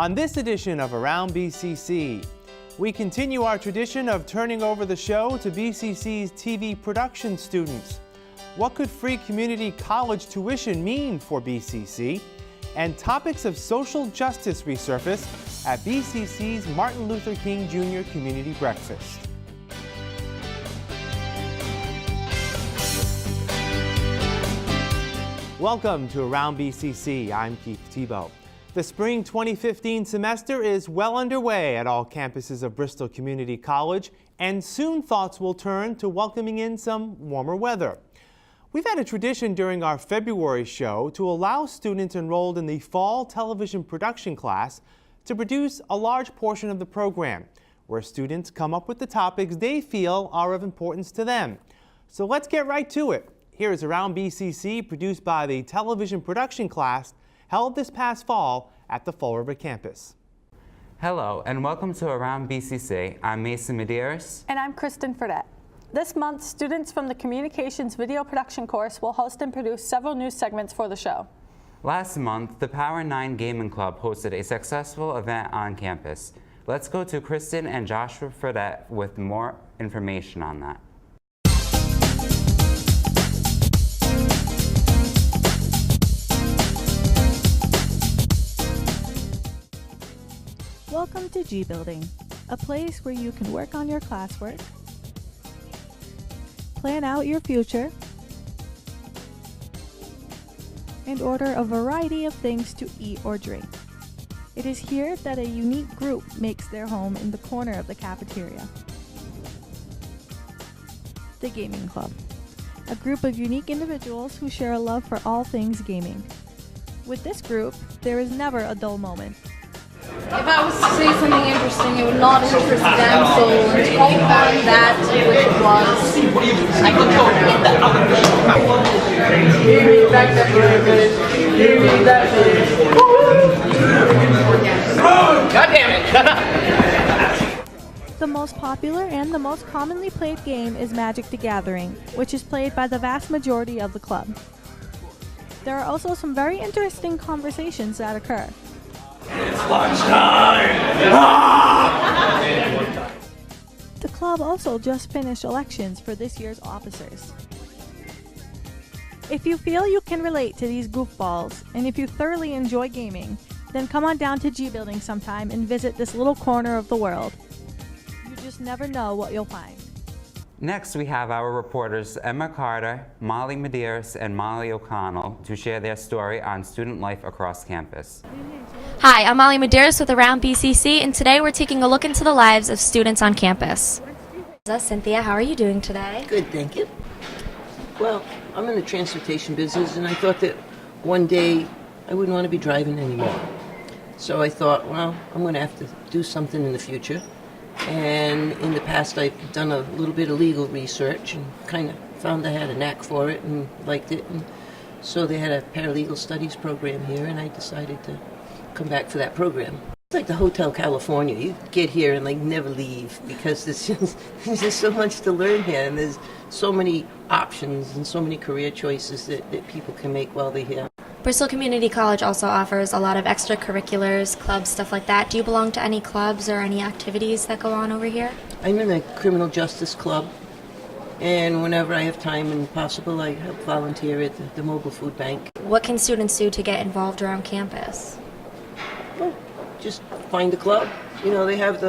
On this edition of Around BCC, we continue our tradition of turning over the show to BCC's TV production students. What could free community college tuition mean for BCC? And topics of social justice resurface at BCC's Martin Luther King Jr. Community Breakfast. Welcome to Around BCC. I'm Keith Tebow. The spring 2015 semester is well underway at all campuses of Bristol Community College, and soon thoughts will turn to welcoming in some warmer weather. We've had a tradition during our February show to allow students enrolled in the fall television production class to produce a large portion of the program, where students come up with the topics they feel are of importance to them. So let's get right to it. Here is Around BCC, produced by the television production class, held this past fall at the Fall River campus. Hello, and welcome to Around BCC. I'm Mason Medeiros. And I'm Kristen Fredette. This month, students from the Communications Video Production course will host and produce several news segments for the show. Last month, the Power 9 Gaming Club hosted a successful event on campus. Let's go to Kristen and Joshua Fredette with more information on that. Welcome to G Building, a place where you can work on your classwork, plan out your future, and order a variety of things to eat or drink. It is here that a unique group makes their home in the corner of the cafeteria. The Gaming Club, a group of unique individuals who share a love for all things gaming. With this group, there is never a dull moment. If I was to say something interesting, it would not interest them, so until we found that which it was, I could never God damn it! The most popular and the most commonly played game is Magic the Gathering, which is played by the vast majority of the club. There are also some very interesting conversations that occur. It's lunchtime! Ah! The club also just finished elections for this year's officers. If you feel you can relate to these goofballs, and if you thoroughly enjoy gaming, then come on down to G Building sometime and visit this little corner of the world. You just never know what you'll find. Next, we have our reporters Emma Carter, Molly Medeiros, and Molly O'Connell to share their story on student life across campus. Hi, I'm Molly Medeiros with Around BCC, and today we're taking a look into the lives of students on campus. Cynthia, how are you doing today? Good, thank you. Well, I'm in the transportation business, and I thought that one day I wouldn't want to be driving anymore. So I thought, well, I'm going to have to do something in the future. And in the past, I've done a little bit of legal research and kind of found I had a knack for it and liked it. And so they had a paralegal studies program here, and I decided to come back for that program. It's like the Hotel California. You get here and never leave because there's just so much to learn here, and there's so many options and so many career choices that people can make while they're here. Bristol Community College also offers a lot of extracurriculars, clubs, stuff like that. Do you belong to any clubs or any activities that go on over here? I'm in a criminal justice club, and whenever I have time and possible, I help volunteer at the mobile food bank. What can students do to get involved around campus? Well, just find a club. You know, they have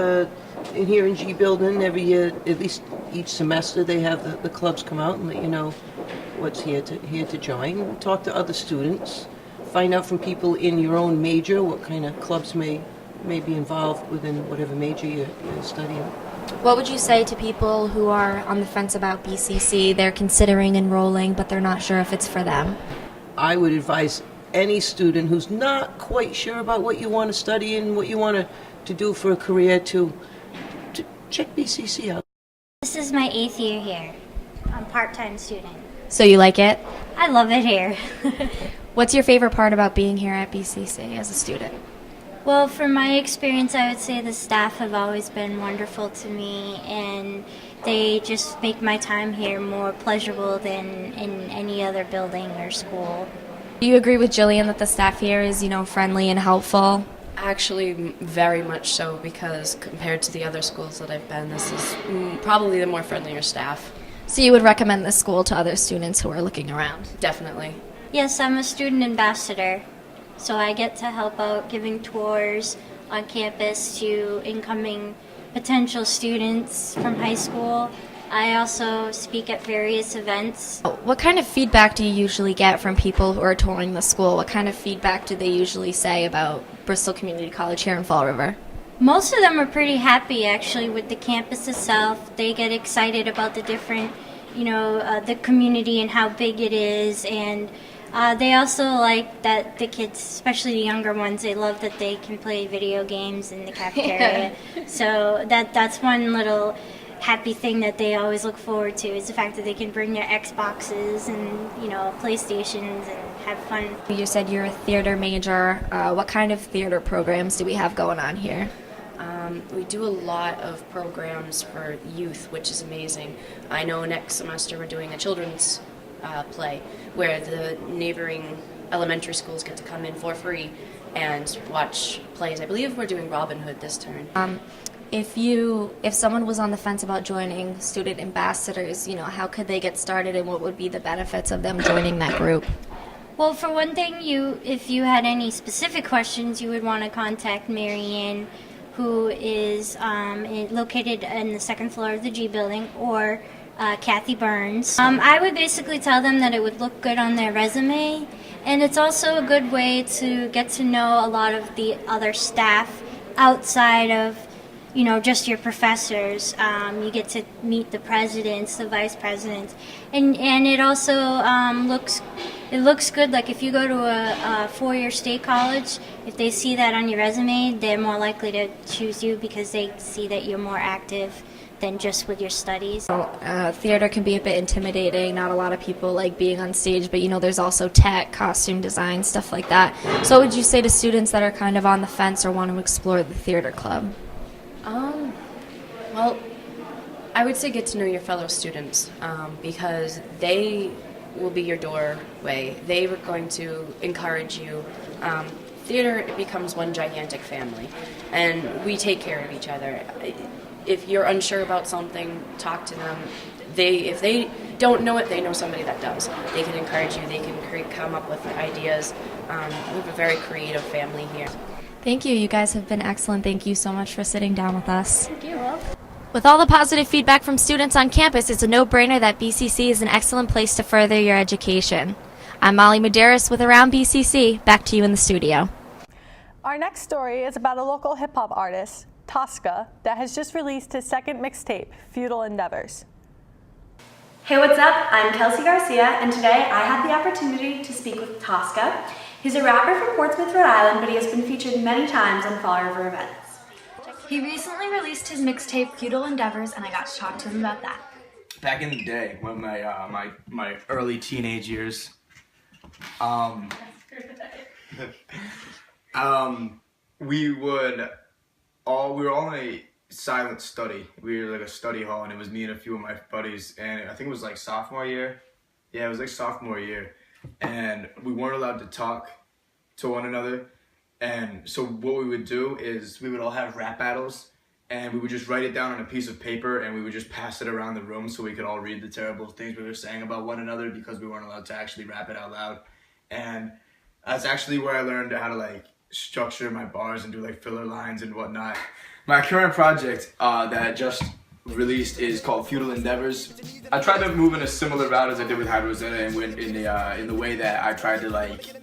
in here in G Building every year, at least each semester, they have the clubs come out and let you know what's here to join. Talk to other students. Find out from people in your own major what kind of clubs may be involved within whatever major you're studying. What would you say to people who are on the fence about BCC? They're considering enrolling, but they're not sure if it's for them. I would advise any student who's not quite sure about what you want to study and what you want to do for a career to check BCC out. This is my 8th year here. I'm a part-time student. So you like it? I love it here. What's your favorite part about being here at BCC as a student? Well, from my experience, I would say the staff have always been wonderful to me, and they just make my time here more pleasurable than in any other building or school. Do you agree with Jillian that the staff here is, friendly and helpful? Actually, very much so, because compared to the other schools that I've been, this is probably the more friendlier staff. So you would recommend this school to other students who are looking around? Definitely. Yes, I'm a student ambassador, so I get to help out giving tours on campus to incoming potential students from high school. I also speak at various events. What kind of feedback do you usually get from people who are touring the school? What kind of feedback do they usually say about Bristol Community College here in Fall River? Most of them are pretty happy actually with the campus itself. They get excited about the different, the community and how big it is, and they also like that the kids, especially the younger ones, they love that they can play video games in the cafeteria. So that's one little happy thing that they always look forward to, is the fact that they can bring their Xboxes and PlayStations and have fun. You said you're a theater major. What kind of theater programs do we have going on here? We do a lot of programs for youth, which is amazing. I know next semester we're doing a children's play where the neighboring elementary schools get to come in for free and watch plays. I believe we're doing Robin Hood this turn. If someone was on the fence about joining student ambassadors, how could they get started, and what would be the benefits of them joining that group? Well, for one thing, if you had any specific questions, you would want to contact Marianne, who is located in the second floor of the G building, or Kathy Burns. I would basically tell them that it would look good on their resume, and it's also a good way to get to know a lot of the other staff outside of just your professors. You get to meet the presidents, the vice presidents, and it also looks good. Like if you go to a four-year state college, if they see that on your resume, they're more likely to choose you because they see that you're more active than just with your studies. Theater can be a bit intimidating. Not a lot of people like being on stage, but there's also tech, costume design, stuff like that. So what would you say to students that are kind of on the fence or want to explore the theater club? Well, I would say get to know your fellow students because they will be your doorway. They are going to encourage you. Theater, it becomes one gigantic family, and we take care of each other. If you're unsure about something, talk to them. If they don't know it, they know somebody that does. They can encourage you. They can come up with ideas. We have a very creative family here. Thank you. You guys have been excellent. Thank you so much for sitting down with us. Thank you. Well, With all the positive feedback from students on campus, it's a no-brainer that BCC is an excellent place to further your education. I'm Molly Medeiros with Around BCC. Back to you in the studio. Our next story is about a local hip-hop artist, Tosca, that has just released his second mixtape, Feudal Endeavors. Hey, what's up? I'm Kelsey Garcia, and today I had the opportunity to speak with Tosca. He's a rapper from Portsmouth, Rhode Island, but he has been featured many times on Fall River events. He recently released his mixtape, Feudal Endeavors, and I got to talk to him about that. Back in the day, when my early teenage years, we were all in a silent study. We were like a study hall, and it was me and a few of my buddies, and I think it was like sophomore year. Yeah, it was like sophomore year, and we weren't allowed to talk to one another. And so what we would do is we would all have rap battles, and we would just write it down on a piece of paper, and we would just pass it around the room so we could all read the terrible things we were saying about one another because we weren't allowed to actually rap it out loud. And that's actually where I learned how to like structure my bars and do like filler lines and whatnot. My current project that I just released is called Feudal Endeavors. I tried to move in a similar route as I did with Hide Rosanna, and went in the way that I tried to like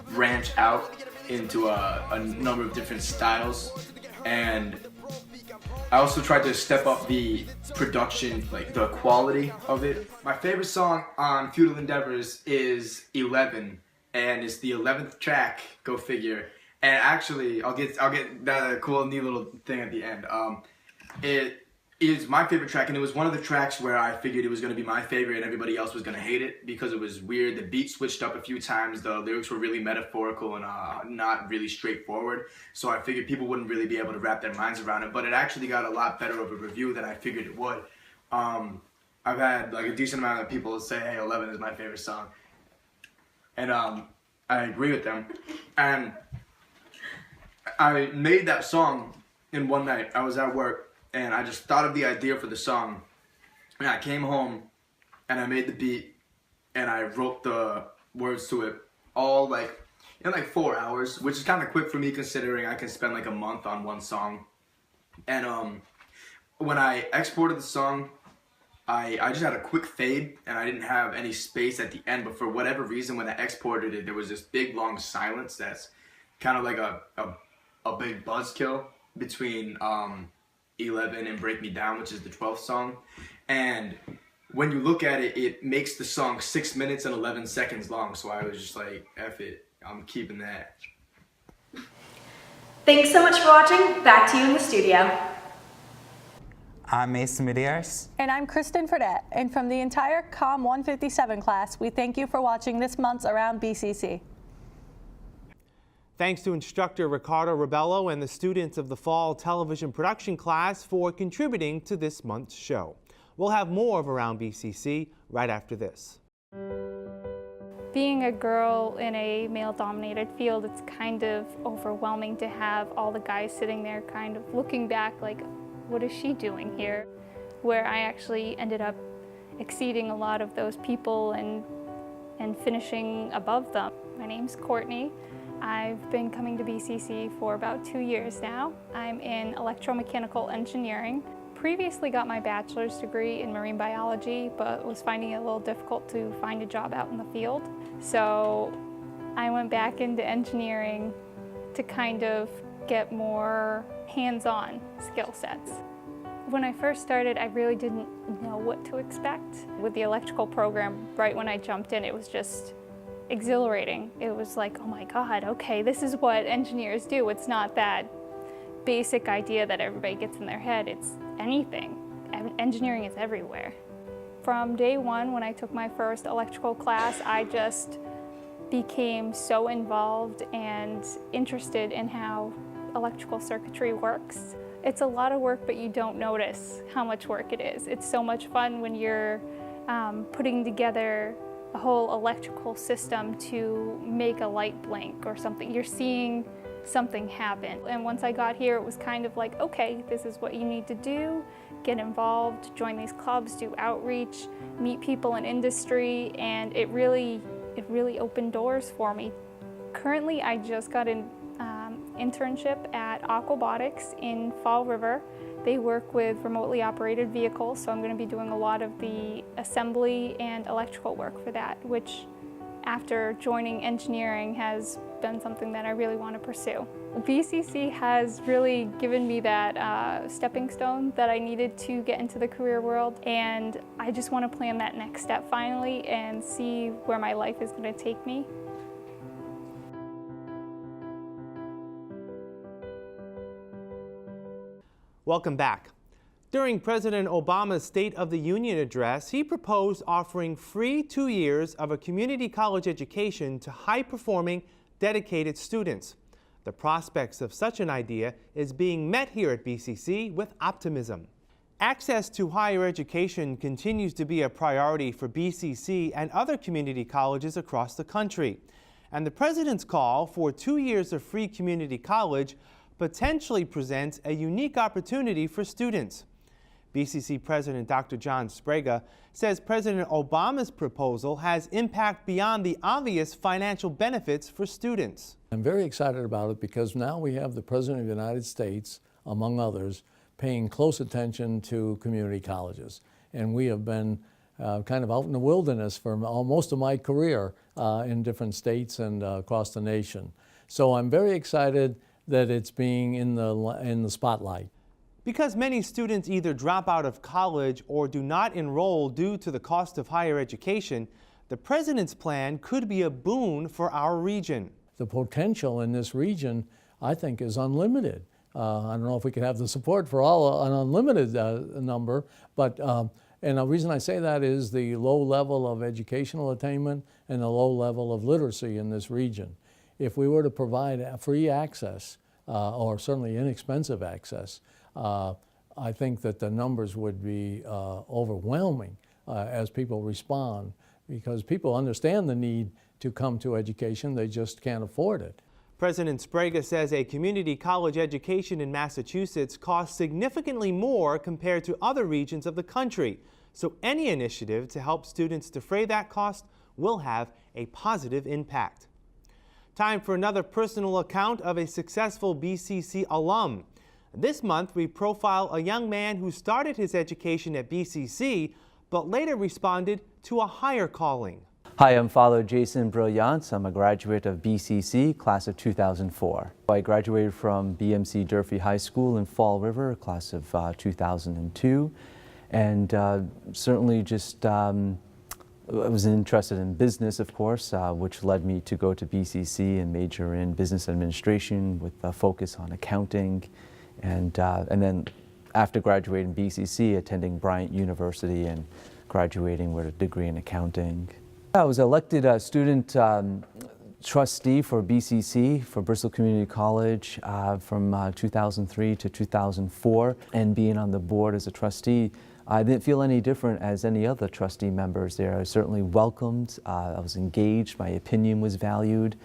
branch out into a number of different styles, and I also tried to step up the production, like the quality of it. My favorite song on Feudal Endeavors is 11, and it's the 11th track. Go figure. And actually, I'll get that cool, neat little thing at the end. It is my favorite track, and it was one of the tracks where I figured it was going to be my favorite and everybody else was going to hate it because it was weird. The beat switched up a few times. The lyrics were really metaphorical and not really straightforward. So I figured people wouldn't really be able to wrap their minds around it. But it actually got a lot better of a review than I figured it would. I've had like a decent amount of people say, hey, 11 is my favorite song. And I agree with them. And I made that song in one night. I was at work and I just thought of the idea for the song. And I came home and I made the beat and I wrote the words to it all like in like 4 hours, which is kind of quick for me considering I can spend like a month on one song. And when I exported the song, I just had a quick fade and I didn't have any space at the end, but for whatever reason when I exported it, there was this big long silence that's kind of like a big buzzkill between 11 and Break Me Down, which is the 12th song. And when you look at it, it makes the song 6 minutes and 11 seconds long, so I was just like, F it, I'm keeping that. Thanks so much for watching. Back to you in the studio. I'm Mason Mediars. And I'm Kristen Fredette. And from the entire COM 157 class, we thank you for watching this month's Around BCC. Thanks to instructor Ricardo Rebello and the students of the fall television production class for contributing to this month's show. We'll have more of Around BCC right after this. Being a girl in a male-dominated field, it's kind of overwhelming to have all the guys sitting there kind of looking back like, what is she doing here? Where I actually ended up exceeding a lot of those people and finishing above them. My name's Courtney. I've been coming to BCC for about 2 years now. I'm in electromechanical engineering. Previously got my bachelor's degree in marine biology, but was finding it a little difficult to find a job out in the field. So I went back into engineering to kind of get more hands-on skill sets. When I first started, I really didn't know what to expect. With the electrical program, right when I jumped in, it was just exhilarating. It was like, oh my God, okay, this is what engineers do. It's not that basic idea that everybody gets in their head. It's anything. Engineering is everywhere. From day one, when I took my first electrical class, I just became so involved and interested in how electrical circuitry works. It's a lot of work, but you don't notice how much work it is. It's so much fun when you're putting together a whole electrical system to make a light blink or something. You're seeing something happen. And once I got here, it was kind of like, okay, this is what you need to do. Get involved, join these clubs, do outreach, meet people in industry, and it really opened doors for me. Currently, I just got an internship at Aquabotics in Fall River. They work with remotely operated vehicles, so I'm going to be doing a lot of the assembly and electrical work for that, which after joining engineering has been something that I really want to pursue. BCC has really given me that stepping stone that I needed to get into the career world, and I just want to plan that next step finally and see where my life is going to take me. Welcome back. During President Obama's State of the Union address, he proposed offering free 2 years of a community college education to high-performing, dedicated students. The prospects of such an idea is being met here at BCC with optimism. Access to higher education continues to be a priority for BCC and other community colleges across the country. And the President's call for 2 years of free community college potentially presents a unique opportunity for students. BCC President Dr. John Sprague says President Obama's proposal has impact beyond the obvious financial benefits for students. I'm very excited about it because now we have the President of the United States, among others, paying close attention to community colleges. And we have been kind of out in the wilderness for most of my career in different states and across the nation. So I'm very excited that it's being in the spotlight. Because many students either drop out of college or do not enroll due to the cost of higher education, the President's plan could be a boon for our region. The potential in this region, I think, is unlimited. I don't know if we could have the support for all an unlimited number, but and the reason I say that is the low level of educational attainment and the low level of literacy in this region. If we were to provide free access, or certainly inexpensive access, I think that the numbers would be overwhelming as people respond, because people understand the need to come to education, they just can't afford it. President Sprague says a community college education in Massachusetts costs significantly more compared to other regions of the country. So any initiative to help students defray that cost will have a positive impact. Time for another personal account of a successful BCC alum. This month, we profile a young man who started his education at BCC, but later responded to a higher calling. Hi, I'm Father Jason Brilliance. I'm a graduate of BCC, class of 2004. I graduated from BMC Durfee High School in Fall River, class of 2002, and certainly just I was interested in business, of course, which led me to go to BCC and major in business administration with a focus on accounting, and then after graduating BCC, attending Bryant University and graduating with a degree in accounting. I was elected a student trustee for BCC, for Bristol Community College from 2003 to 2004, and being on the board as a trustee, I didn't feel any different as any other trustee members there. I was certainly welcomed, I was engaged, my opinion was valued,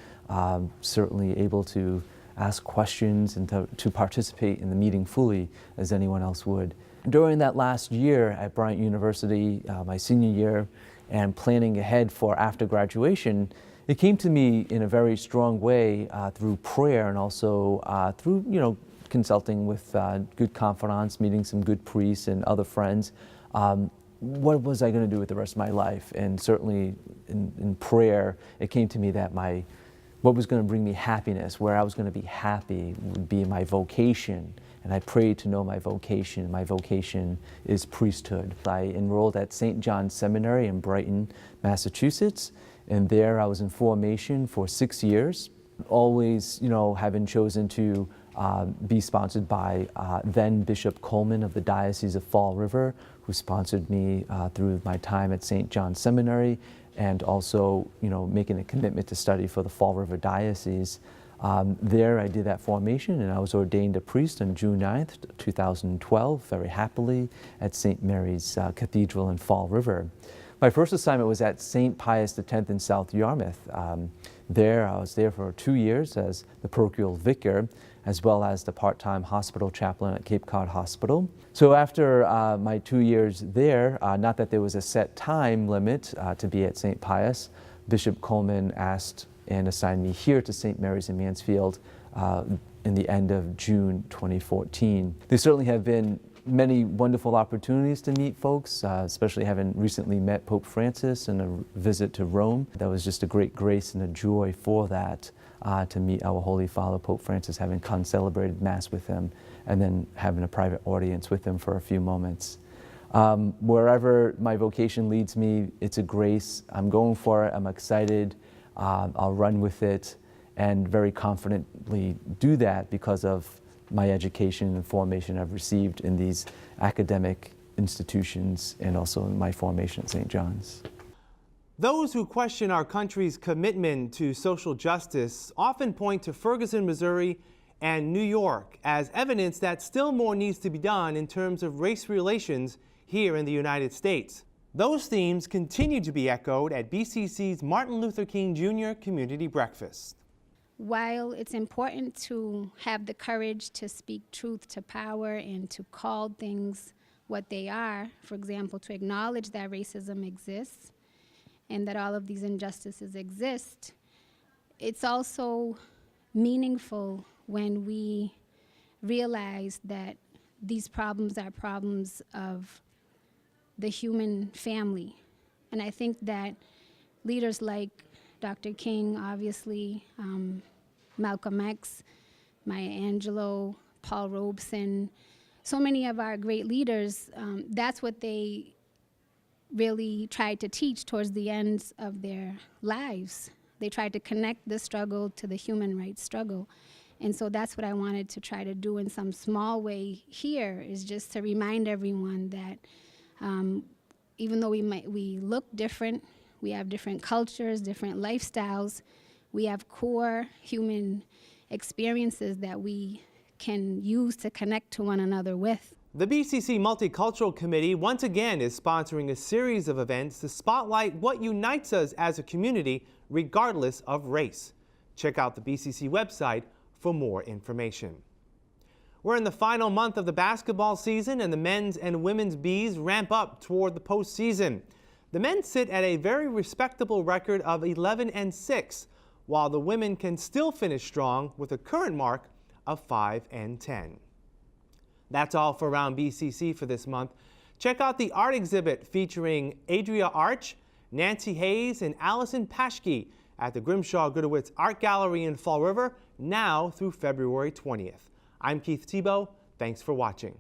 certainly able to ask questions and to participate in the meeting fully as anyone else would. During that last year at Bryant University, my senior year, and planning ahead for after graduation, it came to me in a very strong way through prayer and also through, consulting with good confidants, meeting some good priests and other friends. What was I going to do with the rest of my life? And certainly in prayer, it came to me that what was going to bring me happiness, where I was going to be happy, would be my vocation. And I prayed to know my vocation. My vocation is priesthood. I enrolled at St. John's Seminary in Brighton, Massachusetts, and there I was in formation for 6 years. Always, having chosen to be sponsored by then Bishop Coleman of the Diocese of Fall River, who sponsored me through my time at St. John's Seminary, and also, making a commitment to study for the Fall River Diocese. There I did that formation, and I was ordained a priest on June 9th, 2012, very happily, at St. Mary's Cathedral in Fall River. My first assignment was at St. Pius X in South Yarmouth. I was there for 2 years as the parochial vicar, as well as the part-time hospital chaplain at Cape Cod Hospital. So after my 2 years there, not that there was a set time limit to be at St. Pius, Bishop Coleman asked and assigned me here to St. Mary's in Mansfield in the end of June 2014. There certainly have been many wonderful opportunities to meet folks, especially having recently met Pope Francis in a visit to Rome. That was just a great grace and a joy for that, to meet our Holy Father, Pope Francis, having concelebrated Mass with him, and then having a private audience with him for a few moments. Wherever my vocation leads me, it's a grace. I'm going for it, I'm excited. I'll run with it, and very confidently do that because of my education and formation I've received in these academic institutions, and also in my formation at St. John's. Those who question our country's commitment to social justice often point to Ferguson, Missouri and New York as evidence that still more needs to be done in terms of race relations here in the United States. Those themes continue to be echoed at BCC's Martin Luther King Jr. Community Breakfast. While it's important to have the courage to speak truth to power and to call things what they are, for example, to acknowledge that racism exists and that all of these injustices exist, it's also meaningful when we realize that these problems are problems of the human family. And I think that leaders like Dr. King, obviously, Malcolm X, Maya Angelou, Paul Robeson, so many of our great leaders, that's what they really tried to teach towards the ends of their lives. They tried to connect the struggle to the human rights struggle. And so that's what I wanted to try to do in some small way here, is just to remind everyone that even though we look different, we have different cultures, different lifestyles, we have core human experiences that we can use to connect to one another with. The BCC Multicultural Committee once again is sponsoring a series of events to spotlight what unites us as a community regardless of race. Check out the BCC website for more information. We're in the final month of the basketball season, and the men's and women's Bees ramp up toward the postseason. The men sit at a very respectable record of 11-6, while the women can still finish strong with a current mark of 5-10. That's all for Around BCC for this month. Check out the art exhibit featuring Adria Arch, Nancy Hayes, and Allison Paschke at the Grimshaw Goodowitz Art Gallery in Fall River, now through February 20th. I'm Keith Tebow. Thanks for watching.